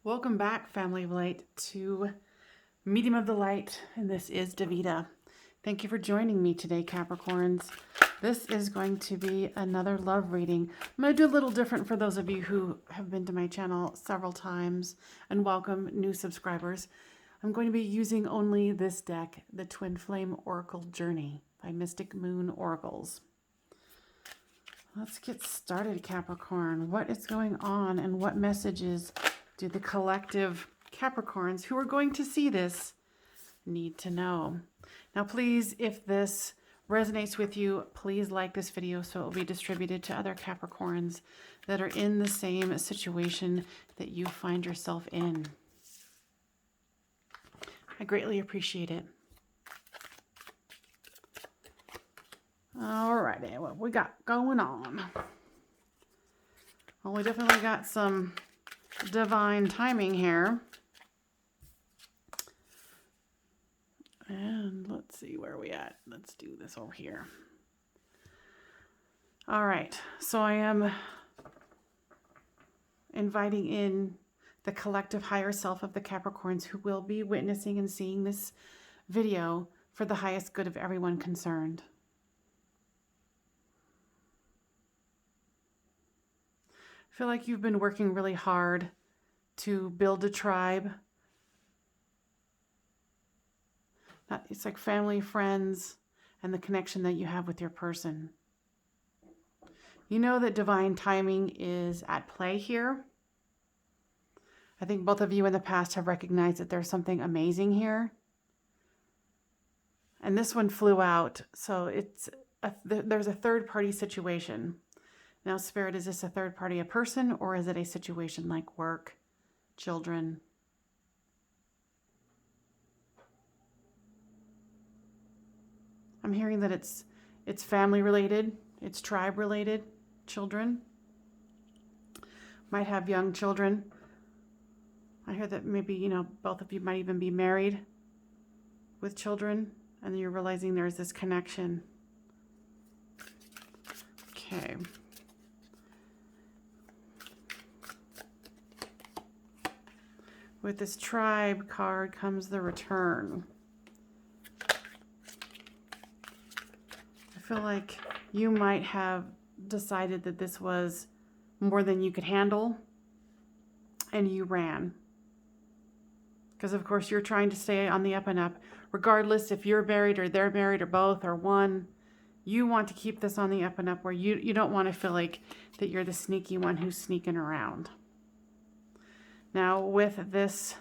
Welcome back, Family of Light, to Medium of the Light, and this is Davida. Thank you for joining me today, Capricorns. This is going to be another love reading. I'm going to do a little different for those of you who have been to my channel several times, and welcome new subscribers. I'm going to be using only this deck, the Twin Flame Oracle Journey by Mystic Moon Oracles. Let's get started, Capricorn. What is going on and what messages do the collective Capricorns who are going to see this need to know? Now, please, if this resonates with you, please like this video so it will be distributed to other Capricorns that are in the same situation that you find yourself in. I greatly appreciate it. All righty, what we got going on? Well, we definitely got some divine timing here. And let's see where we at. Let's do this over here. All right, so I am inviting in the collective higher self of the Capricorns who will be witnessing and seeing this video for the highest good of everyone concerned. I feel like you've been working really hard to build a tribe. It's like family, friends, and the connection that you have with your person. You know that divine timing is at play here. I think both of you in the past have recognized that there's something amazing here. And this one flew out, so there's a third-party situation. Now, Spirit, is this a third party, a person, or is it a situation like work, children? I'm hearing that it's family related, it's tribe related, children. Might have young children. I hear that maybe, both of you might even be married with children, and you're realizing there's this connection. Okay. With this tribe card comes the return. I feel like you might have decided that this was more than you could handle, and you ran. Because, of course, you're trying to stay on the up and up. Regardless if you're married or they're married or both or one, you want to keep this on the up and up where you don't want to feel like that you're the sneaky one who's sneaking around. Now, with this,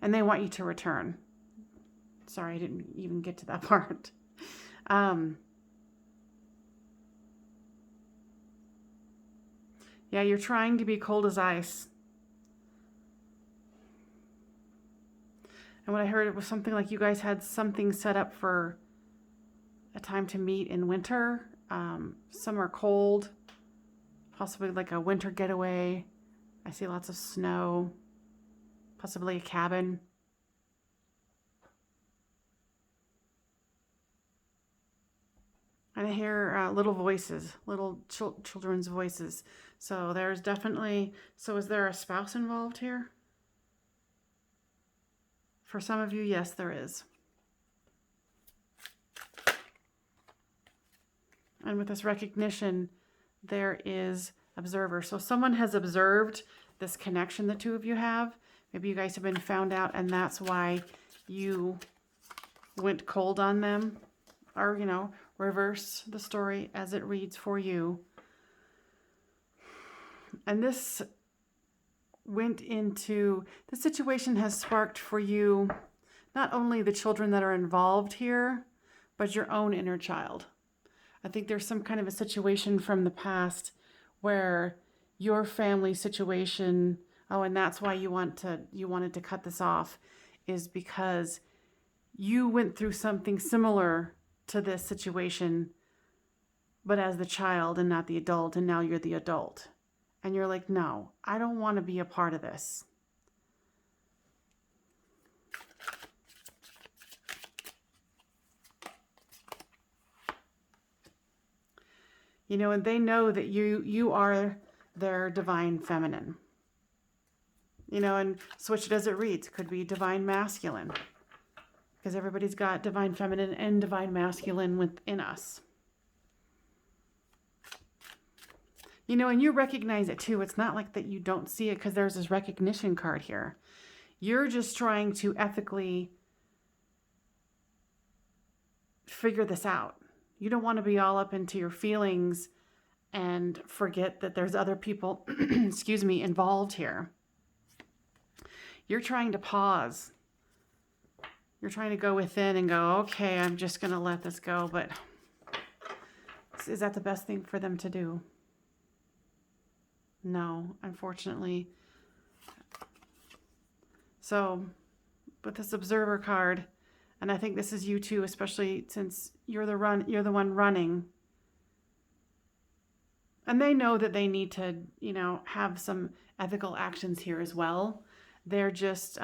and they want you to return. Sorry, I didn't even get to that part. Yeah, you're trying to be cold as ice. And what I heard, it was something like you guys had something set up for a time to meet in winter, summer cold, possibly like a winter getaway. I see lots of snow, possibly a cabin. And I hear little voices, little children's voices. So there's definitely, so is there a spouse involved here? For some of you, yes, there is. And with this recognition, there is observer. So someone has observed this connection the two of you have. Maybe you guys have been found out and that's why you went cold on them. Or, reverse the story as it reads for you. And this went into, the situation has sparked for you not only the children that are involved here, but your own inner child. I think there's some kind of a situation from the past where your family situation, and that's why you wanted to cut this off, is because you went through something similar to this situation, but as the child and not the adult, and now you're the adult. And you're like, no, I don't want to be a part of this. And they know that you are their divine feminine. You know, and switch it as it reads. Could be divine masculine, because everybody's got divine feminine and divine masculine within us. You know, and you recognize it too. It's not like that you don't see it because there's this recognition card here. You're just trying to ethically figure this out. You don't want to be all up into your feelings and forget that there's other people, excuse me, involved here. You're trying to pause. You're trying to go within and go, okay, I'm just going to let this go. But is that the best thing for them to do? No, unfortunately. So, with this observer card, and I think this is you too, especially since you're the one running. And they know that they need to, you know, have some ethical actions here as well. They're just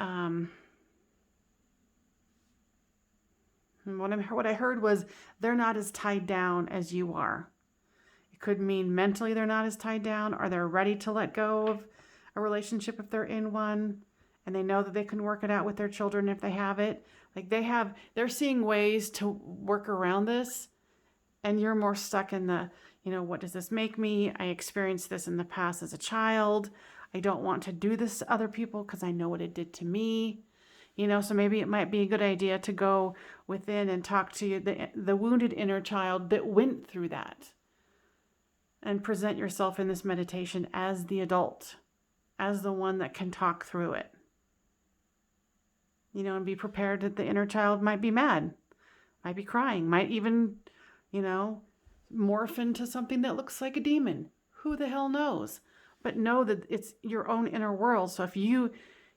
what I heard was they're not as tied down as you are. It could mean mentally they're not as tied down, or they're ready to let go of a relationship if they're in one, and they know that they can work it out with their children if they have it. Like they're seeing ways to work around this, and you're more stuck in the, you know, what does this make me? I experienced this in the past as a child. I don't want to do this to other people because I know what it did to me. You know, so maybe it might be a good idea to go within and talk to the wounded inner child that went through that. And present yourself in this meditation as the adult, as the one that can talk through it. You know, and be prepared that the inner child might be mad, might be crying, might even, you know, morph into something that looks like a demon. Who the hell knows? But know that it's your own inner world. So if you're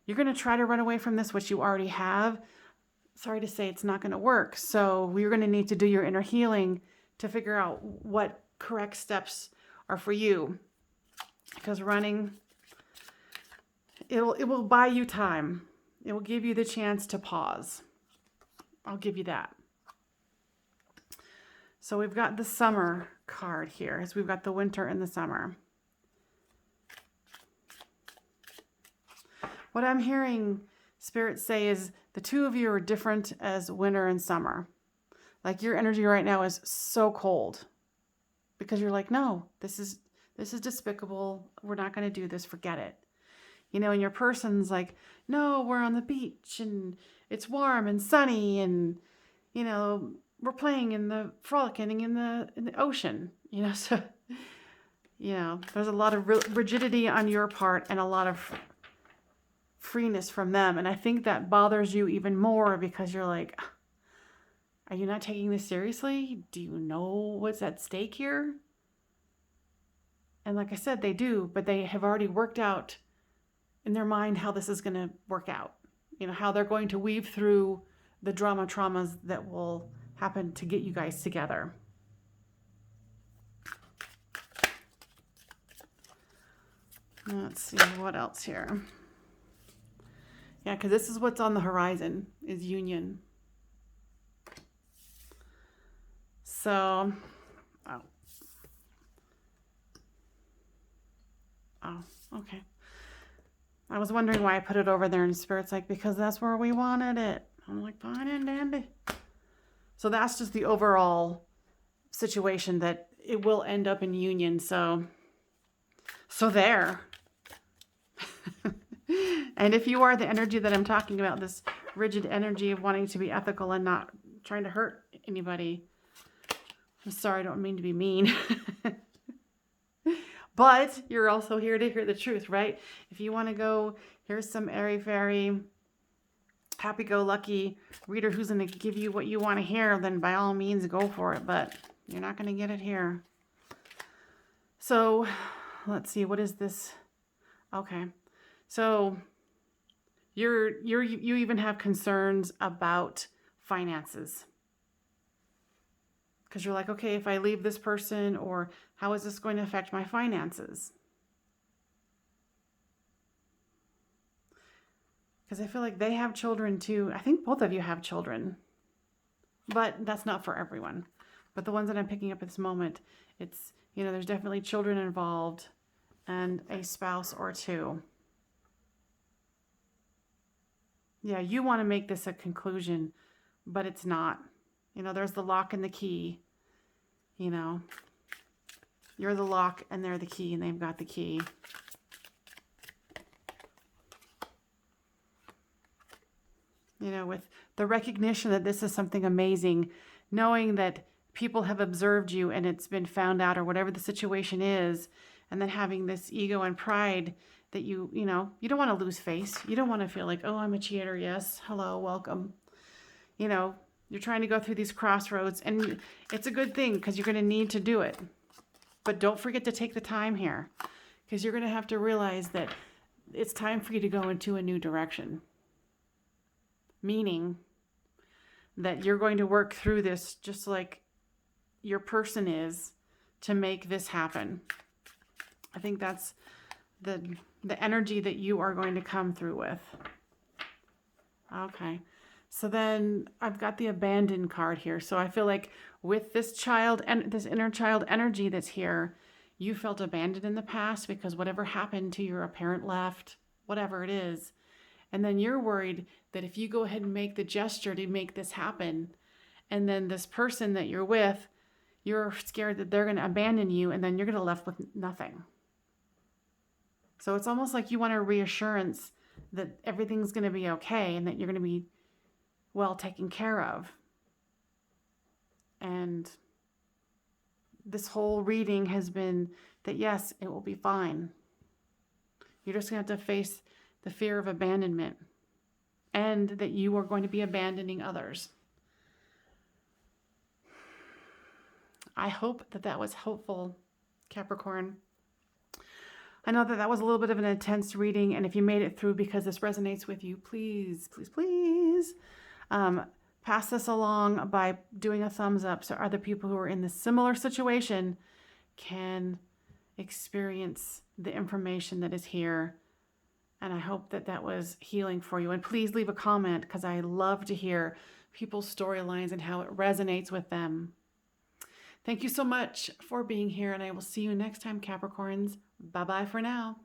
going to try to run away from this, which you already have, sorry to say it's not going to work. So we're going to need to do your inner healing to figure out what correct steps are for you, because running, it will buy you time. It will give you the chance to pause. I'll give you that. So we've got the summer card here, as we've got the winter and the summer. What I'm hearing Spirit say is the two of you are different as winter and summer. Like your energy right now is so cold. Because you're like, no, this is despicable. We're not going to do this. Forget it. You know, and your person's like, no, we're on the beach and it's warm and sunny and, you know, we're playing in the frolicking in the ocean. You know, so, you know, there's a lot of rigidity on your part and a lot of freeness from them. And I think that bothers you even more because you're like, are you not taking this seriously? Do you know what's at stake here? And like I said, they do, but they have already worked out in their mind how this is going to work out. You know, how they're going to weave through the traumas that will happen to get you guys together. Let's see what else here. Yeah, because this is what's on the horizon, is union. So, oh, okay. I was wondering why I put it over there, and Spirit's like, because that's where we wanted it. I'm like, fine and dandy. So that's just the overall situation, that it will end up in union. So there. And if you are the energy that I'm talking about, this rigid energy of wanting to be ethical and not trying to hurt anybody, I'm sorry, I don't mean to be mean. But you're also here to hear the truth, right? If you want to go, here's some airy-fairy, happy-go-lucky reader who's going to give you what you want to hear, then by all means go for it. But you're not going to get it here. So let's see, what is this? Okay, so you even have concerns about finances. Because you're like, okay, if I leave this person, or how is this going to affect my finances? Because I feel like they have children too. I think both of you have children. But that's not for everyone. But the ones that I'm picking up at this moment, it's, you know, there's definitely children involved and a spouse or two. Yeah, you want to make this a conclusion, but it's not. You know, there's the lock and the key. You know, you're the lock and they're the key, and they've got the key. You know, with the recognition that this is something amazing, knowing that people have observed you and it's been found out or whatever the situation is, and then having this ego and pride that you know, you don't want to lose face. You don't want to feel like, oh, I'm a cheater. Yes. Hello, welcome. You know, you're trying to go through these crossroads, and it's a good thing because you're going to need to do it. But don't forget to take the time here, because you're going to have to realize that it's time for you to go into a new direction. Meaning that you're going to work through this just like your person is to make this happen. I think that's the energy that you are going to come through with. Okay. So then I've got the abandoned card here. So I feel like with this child and this inner child energy that's here, you felt abandoned in the past because whatever happened to your parent left, whatever it is. And then you're worried that if you go ahead and make the gesture to make this happen, and then this person that you're with, you're scared that they're going to abandon you, and then you're going to be left with nothing. So it's almost like you want a reassurance that everything's going to be okay and that you're going to be well taken care of. And this whole reading has been that, yes, it will be fine. You're just going to have to face the fear of abandonment, and that you are going to be abandoning others. I hope that that was helpful, Capricorn. I know that that was a little bit of an intense reading, and if you made it through because this resonates with you, please, please, please pass this along by doing a thumbs up so other people who are in this similar situation can experience the information that is here. And I hope that that was healing for you. And please leave a comment, because I love to hear people's storylines and how it resonates with them. Thank you so much for being here, and I will see you next time, Capricorns. Bye-bye for now.